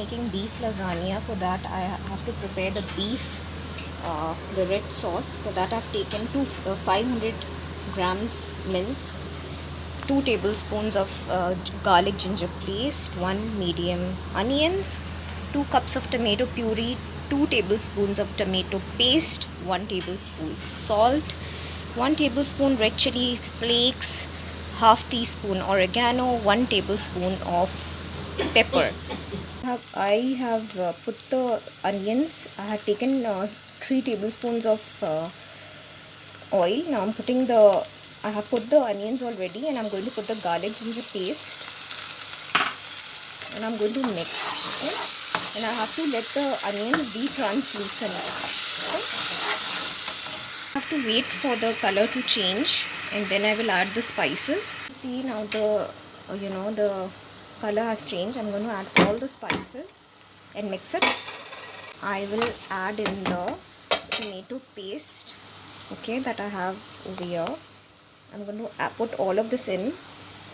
making beef lasagna. For that I have to prepare the beef, the red sauce. For that I've taken 500 grams mince, 2 tablespoons of garlic ginger paste, 1 medium onions, 2 cups of tomato puree, 2 tablespoons of tomato paste, 1 tablespoon salt, 1 tablespoon red chilli flakes, half teaspoon oregano, 1 tablespoon of pepper. I have put the onions. I have taken 3 tablespoons of oil. Now I have put the onions already, and I'm going to put the garlic ginger paste, and I'm going to mix. Okay? And I have to let the onions be translucent. Okay? I have to wait for the color to change, and then I will add the spices. See, now the color has changed. I'm going to add all the spices and mix it. I will add in the tomato paste, okay, that I have over here. I'm going to put all of this in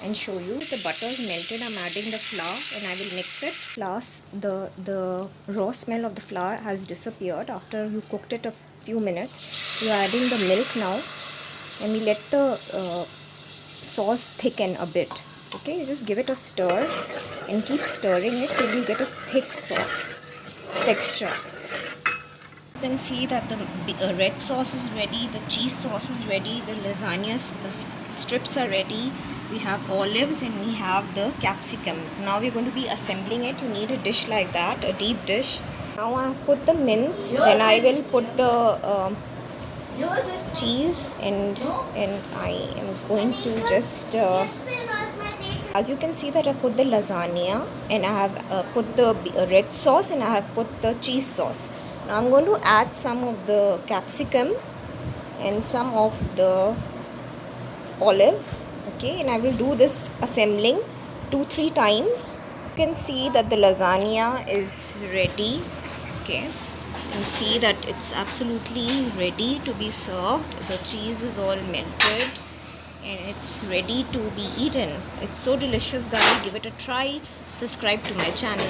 and show you. The butter is melted. I'm adding the flour and I will mix it. Plus the raw smell of the flour has disappeared after you cooked it a few minutes. You are adding the milk now, and we let the sauce thicken a bit. Okay, you just give it a stir and keep stirring it till you get a thick texture. You can see that the red sauce is ready, the cheese sauce is ready, the lasagna strips are ready. We have olives and we have the capsicums. Now we're going to be assembling it. You need a dish like that, a deep dish. Now I have put the mince, then I will put the cheese, and I am going to just as you can see that I put the lasagna, and I have put the red sauce, and I have put the cheese sauce. Now I'm going to add some of the capsicum and some of the olives, okay, and I will do this assembling 2-3 times. You can see that the lasagna is ready. Okay, you can see that it's absolutely ready to be served. The cheese is all melted and it's ready to be eaten. It's so delicious, guys. Give it a try. Subscribe to my channel.